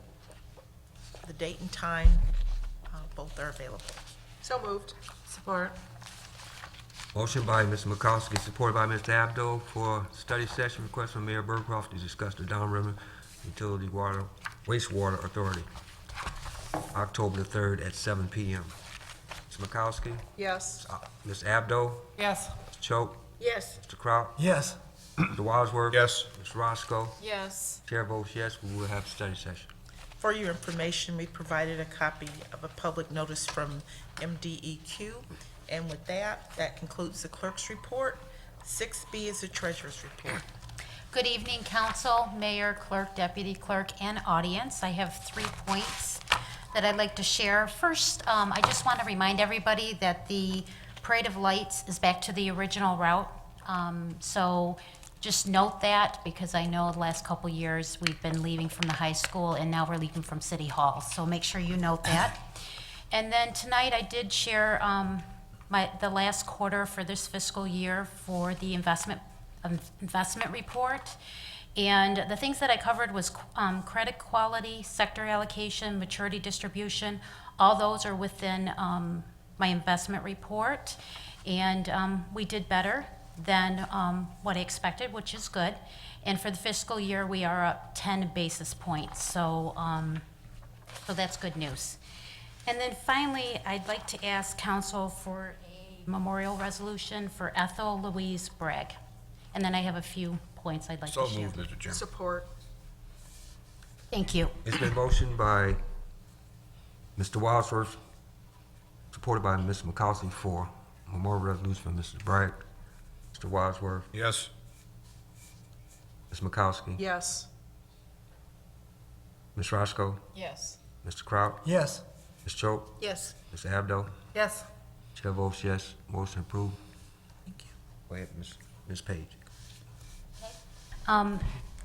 Speaker 2: The date and time, both are available.
Speaker 3: So moved.
Speaker 10: Support.
Speaker 1: Motion by Ms. Makowski, supported by Mr. Abdo, for study session request from Mayor Burcroft to discuss the Downriver Utility Wastewater Authority, October the 3rd at 7 p.m. Ms. Makowski,
Speaker 3: Yes.
Speaker 1: Ms. Abdo,
Speaker 10: Yes.
Speaker 1: Ms. Choate,
Speaker 3: Yes.
Speaker 1: Mr. Kraut,
Speaker 9: Yes.
Speaker 1: Mr. Wadsworth.
Speaker 4: Yes.
Speaker 1: Ms. Roscoe.
Speaker 5: Yes.
Speaker 1: Chair votes yes, we will have a study session.
Speaker 2: For your information, we provided a copy of a public notice from MDEQ. And with that, that concludes the clerk's report. 6B is the treasurer's report.
Speaker 12: Good evening, council, mayor, clerk, deputy clerk, and audience. I have 3 points that I'd like to share. First, I just want to remind everybody that the Parade of Lights is back to the original route. So just note that, because I know the last couple years we've been leaving from the high school and now we're leaving from City Hall. So make sure you note that. And then tonight I did share the last quarter for this fiscal year for the investment report. And the things that I covered was credit quality, sector allocation, maturity distribution. All those are within my investment report. And we did better than what I expected, which is good. And for the fiscal year, we are up 10 basis points. So that's good news. And then finally, I'd like to ask council for a memorial resolution for Ethel Louise Bragg. And then I have a few points I'd like
Speaker 4: So
Speaker 12: to share.
Speaker 4: moved, Mr. Chairman.
Speaker 3: Support.
Speaker 12: Thank you.
Speaker 1: It's been motioned by Mr. Wadsworth, supported by Ms. McCausley, for memorial resolution for Mrs. Bragg. Mr. Wadsworth,
Speaker 4: Yes.
Speaker 1: Ms. Makowski,
Speaker 3: Yes.
Speaker 1: Ms. Roscoe,
Speaker 5: Yes.
Speaker 1: Mr. Kraut,
Speaker 9: Yes.
Speaker 1: Ms. Choate,
Speaker 3: Yes.
Speaker 1: Ms. Abdo.
Speaker 10: Yes.
Speaker 1: Chair votes yes, motion approved.
Speaker 2: Thank you.
Speaker 1: Go ahead, Ms. Page.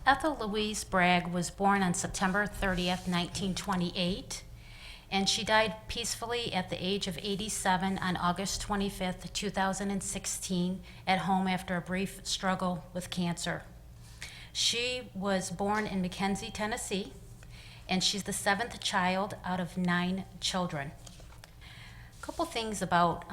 Speaker 12: Ethel Louise Bragg was born on September 30th, 1928, and she died peacefully at the age of 87 on August 25th, 2016, at home after a brief struggle with cancer. She was born in McKenzie, Tennessee, and she's the 7th child out of 9 children. A couple things about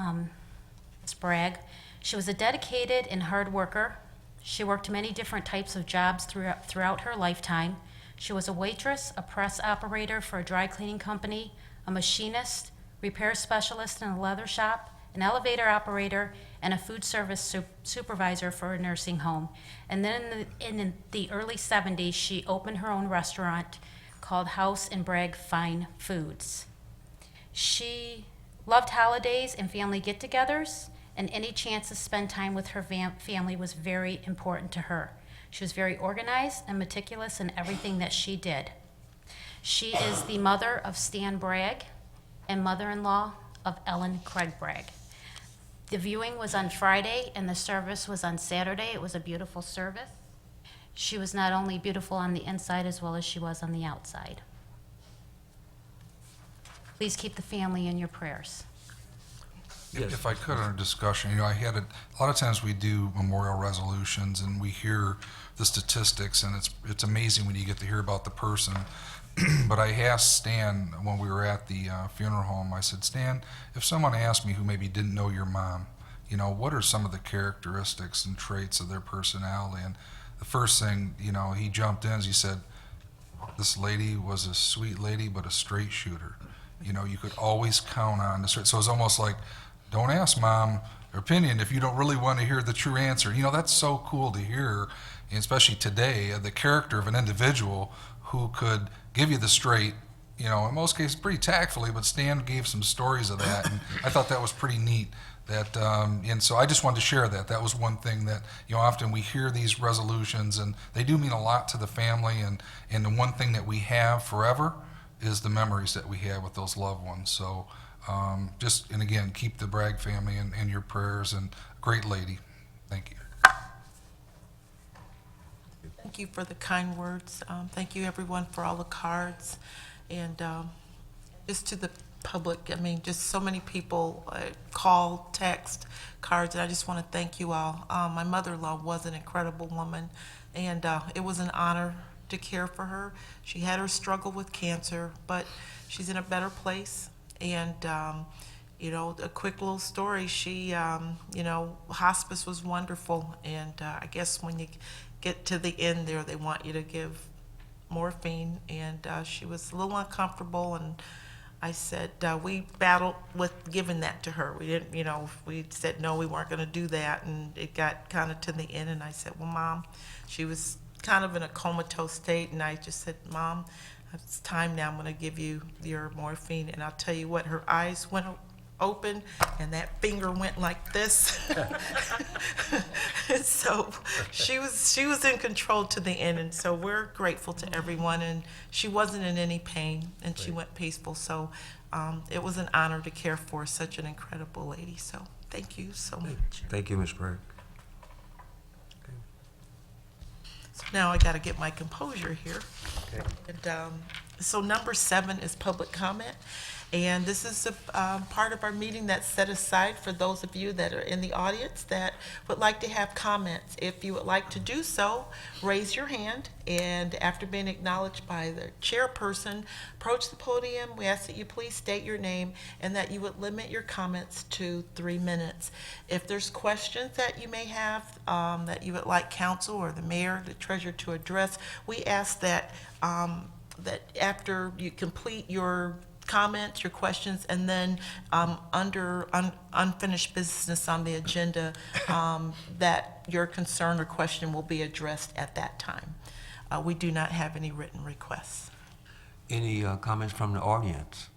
Speaker 12: Ms. Bragg. She was a dedicated and hard worker. She worked many different types of jobs throughout her lifetime. She was a waitress, a press operator for a dry cleaning company, a machinist, repair specialist in a leather shop, an elevator operator, and a food service supervisor for a nursing home. And then in the early 70s, she opened her own restaurant called House and Bragg Fine Foods. She loved holidays and family get-togethers, and any chance to spend time with her family was very important to her. She was very organized and meticulous in everything that she did. She is the mother of Stan Bragg and mother-in-law of Ellen Craig Bragg. The viewing was on Friday and the service was on Saturday. It was a beautiful service. She was not only beautiful on the inside as well as she was on the outside. Please keep the family in your prayers.
Speaker 1: Yes.
Speaker 6: If I could, in our discussion, a lot of times we do memorial resolutions and we hear the statistics, and it's amazing when you get to hear about the person. But I asked Stan when we were at the funeral home, I said, Stan, if someone asked me who maybe didn't know your mom, what are some of the characteristics and traits of their personality? And the first thing, he jumped in, he said, this lady was a sweet lady, but a straight shooter. You could always count on this. So it's almost like, don't ask mom her opinion if you don't really want to hear the true answer. That's so cool to hear, and especially today, the character of an individual who could give you the straight, in most cases pretty tactfully, but Stan gave some stories of that, and I thought that was pretty neat. And so I just wanted to share that. That was one thing that, often we hear these resolutions, and they do mean a lot to the family, and the one thing that we have forever is the memories that we have with those loved ones. So and again, keep the Bragg family in your prayers, and great lady. Thank you.
Speaker 2: Thank you for the kind words. Thank you, everyone, for all the cards. And just to the public, just so many people call, text, cards, and I just want to thank you all. My mother-in-law was an incredible woman, and it was an honor to care for her. She had her struggle with cancer, but she's in a better place. And a quick little story, she, hospice was wonderful, and I guess when you get to the end there, they want you to give morphine, and she was a little uncomfortable, and I said, we battled with giving that to her. We didn't, we said, no, we weren't gonna do that, and it got kind of to the end, and I said, well, Mom, she was kind of in a comatose state, and I just said, Mom, it's time now, I'm gonna give you your morphine, and I'll tell you what, her eyes went open, and that finger went like this. So she was in control to the end, and so we're grateful to everyone, and she wasn't in any pain, and she went peaceful, so it was an honor to care for such an incredible lady, so thank you so much.
Speaker 1: Thank you, Ms. Bragg.
Speaker 2: So now I gotta get my composure here. And so number 7 is public comment. And this is a part of our meeting that's set aside for those of you that are in the audience that would like to have comments. If you would like to do so, raise your hand, and after being acknowledged by the chairperson, approach the podium. We ask that you please state your name and that you would limit your comments to 3 minutes. If there's questions that you may have that you would like council or the mayor, the treasurer to address, we ask that that after you complete your comments, your questions, and then under unfinished business on the agenda, that your concern or question will be addressed at that time. We do not have any written requests.
Speaker 1: Any comments from the audience?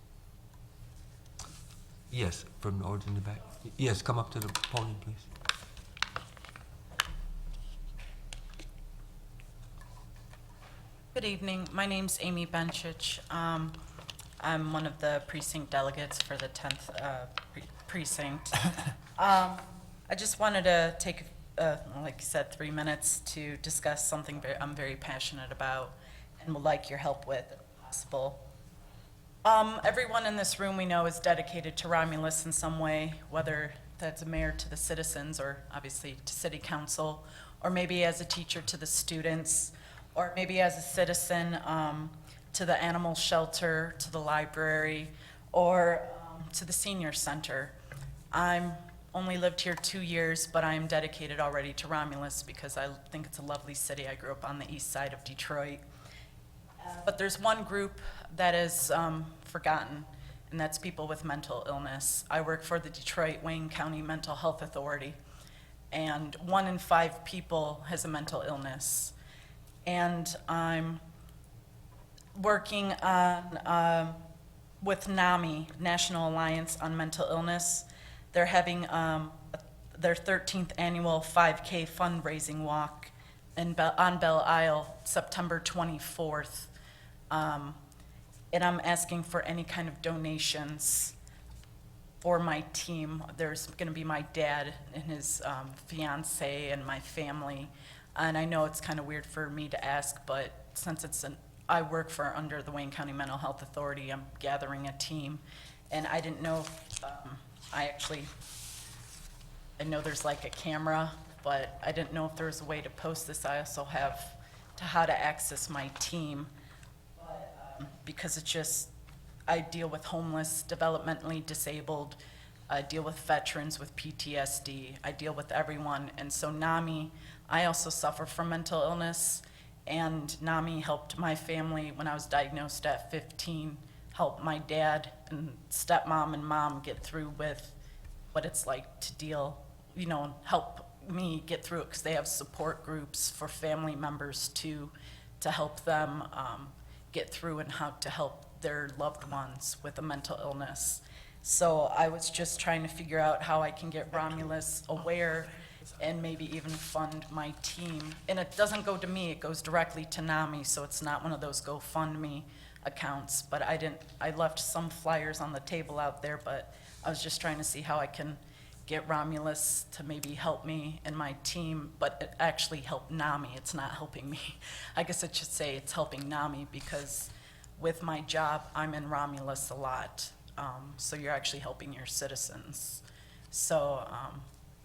Speaker 1: Yes, from the audience in the back. Yes, come up to the podium, please.
Speaker 13: Good evening. My name's Amy Benchich. I'm one of the precinct delegates for the 10th precinct. I just wanted to take, like you said, 3 minutes to discuss something I'm very passionate about and would like your help with, if possible. Everyone in this room we know is dedicated to Romulus in some way, whether that's a mayor to the citizens or obviously to city council, or maybe as a teacher to the students, or maybe as a citizen to the animal shelter, to the library, or to the senior center. I'm only lived here 2 years, but I'm dedicated already to Romulus because I think it's a lovely city. I grew up on the east side of Detroit. But there's one group that is forgotten, and that's people with mental illness. I work for the Detroit-Wayne County Mental Health Authority, and 1 in 5 people has a mental illness. And I'm working on, with NAMI, National Alliance on Mental Illness. They're having their 13th annual 5K fundraising walk on Belle Isle, September 24th. And I'm asking for any kind of donations for my team. There's going to be my dad and his fiance and my family. And I know it's kind of weird for me to ask, but since I work under the Wayne County Mental Health Authority, I'm gathering a team. And I didn't know, I know there's like a camera, but I didn't know if there was a way to post this. I also have how to access my team. Because I deal with homeless, developmentally disabled, I deal with veterans with PTSD, I deal with everyone. And so NAMI, I also suffer from mental illness, and NAMI helped my family when I was diagnosed at 15, help my dad and stepmom and mom get through with what it's like to deal, help me get through it, because they have support groups for family members to help them get through and how to help their loved ones with a mental illness. So I was just trying to figure out how I can get Romulus aware and maybe even fund my team. And it doesn't go to me, it goes directly to NAMI, so it's not one of those GoFundMe accounts. But I left some flyers on the table out there, but I was just trying to see how I can get Romulus to maybe help me and my team, but it actually help NAMI. It's not helping me. I guess I should say it's helping NAMI, because with my job, I'm in Romulus a lot. So you're actually helping your citizens. So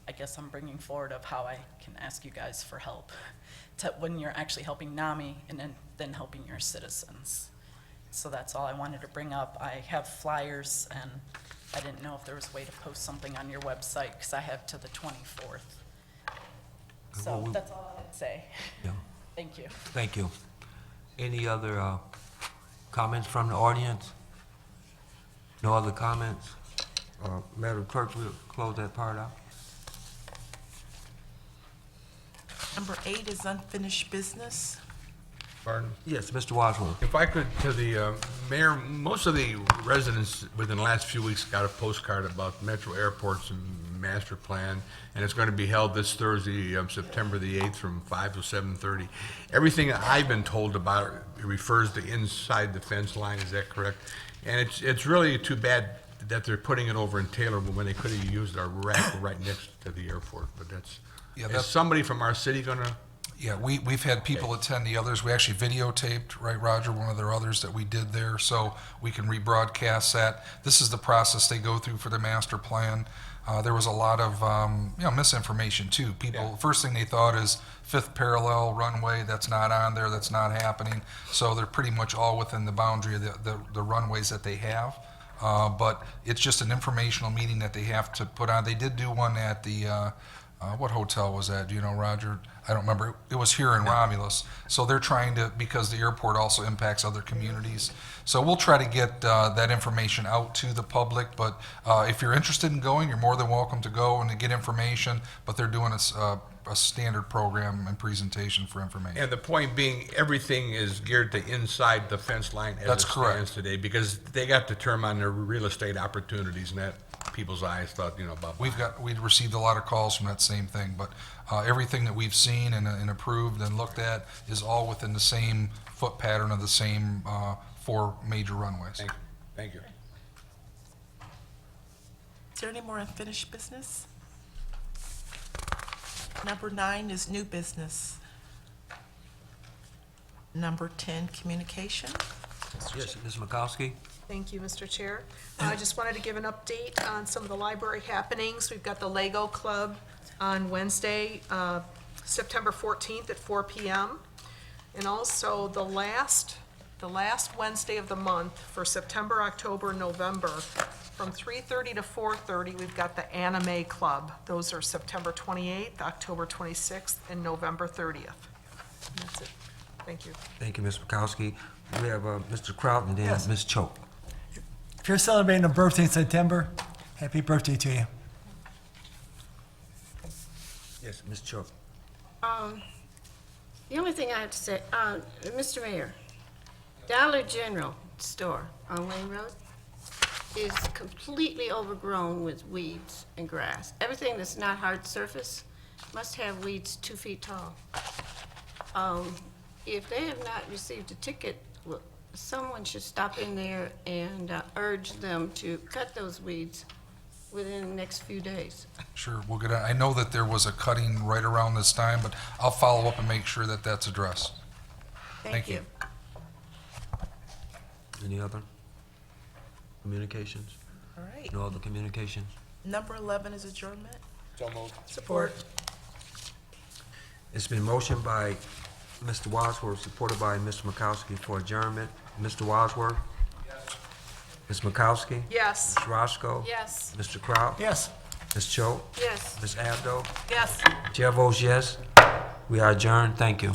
Speaker 13: I guess I'm bringing forward of how I can ask you guys for help when you're actually helping NAMI and then helping your citizens. So that's all I wanted to bring up. I have flyers, and I didn't know if there was a way to post something on your website, because I have to the 24th. So that's all I had to say.
Speaker 1: Yeah.
Speaker 13: Thank you.
Speaker 1: Thank you. Any other comments from the audience? No other comments? Madam Clerk, we'll close that part out.
Speaker 2: Number 8 is unfinished business.
Speaker 4: Pardon?
Speaker 1: Yes, Mr. Wadsworth.
Speaker 4: If I could, to the mayor, most of the residents within the last few weeks got a postcard about Metro Airport's master plan, and it's going to be held this Thursday, September the 8th, from 5 to 7:30. Everything I've been told about it refers to inside the fence line. Is that correct? And it's really too bad that they're putting it over in Taylor when they could have used our rack right next to the airport. But is somebody from our city going to?
Speaker 6: Yeah, we've had people attend the others. We actually videotaped, right, Roger, one of their others that we did there, so we can rebroadcast that. This is the process they go through for the master plan. There was a lot of misinformation too. People, first thing they thought is fifth parallel runway. That's not on there. That's not happening. So they're pretty much all within the boundary of the runways that they have. But it's just an informational meeting that they have to put on. They did do one at the what hotel was that? Do you know, Roger? I don't remember. It was here in Romulus. So they're trying to, because the airport also impacts other communities. So we'll try to get that information out to the public. But if you're interested in going, you're more than welcome to go and to get information. But they're doing a standard program and presentation for information.
Speaker 4: And the point being, everything is geared to inside the fence line as
Speaker 6: That's
Speaker 4: it
Speaker 6: correct.
Speaker 4: stands today, because they got the term on their real estate opportunities, and that people's eyes thought, about.
Speaker 6: We've received a lot of calls from that same thing, but everything that we've seen and approved and looked at is all within the same foot pattern of the same 4 major runways.
Speaker 4: Thank you.
Speaker 2: Is there any more unfinished business? Number 9 is new business. Number 10, communication.
Speaker 1: Yes, Ms. Makowski?
Speaker 11: Thank you, Mr. Chair. I just wanted to give an update on some of the library happenings. We've got the Lego Club on Wednesday, September 14th at 4 p.m. And also the last Wednesday of the month for September, October, November, from 3:30 to 4:30, we've got the Anime Club. Those are September 28th, October 26th, and November 30th. And that's it. Thank you.
Speaker 1: Thank you, Ms. Makowski. We have Mr. Kraut and then Ms. Choate.
Speaker 9: If you're celebrating a birthday in September, happy birthday to you.
Speaker 1: Yes, Ms. Cho.
Speaker 14: The only thing I have to say, Mr. Mayor, Dollar General store on Wayne Road is completely overgrown with weeds and grass. Everything that's not hard surface must have weeds 2 feet tall. If they have not received a ticket, well, someone should stop in there and urge them to cut those weeds within the next few days.
Speaker 6: Sure, we'll get, I know that there was a cutting right around this time, but I'll follow up and make sure that that's addressed. Thank you.
Speaker 1: Any other communications?
Speaker 2: All right.
Speaker 1: No other communications?
Speaker 2: Number 11 is adjournment.
Speaker 3: Support.
Speaker 1: It's been motioned by Mr. Wadsworth, supported by Mr. Mikowski for adjournment. Mr. Wadsworth? Yes. Ms. Mikowski?
Speaker 3: Yes.
Speaker 1: Ms. Roscoe?
Speaker 5: Yes.
Speaker 1: Mr. Kraut?
Speaker 9: Yes.
Speaker 1: Ms. Cho?
Speaker 14: Yes.
Speaker 1: Ms. Abdo?
Speaker 2: Yes.
Speaker 1: Chair votes yes. We are adjourned. Thank you.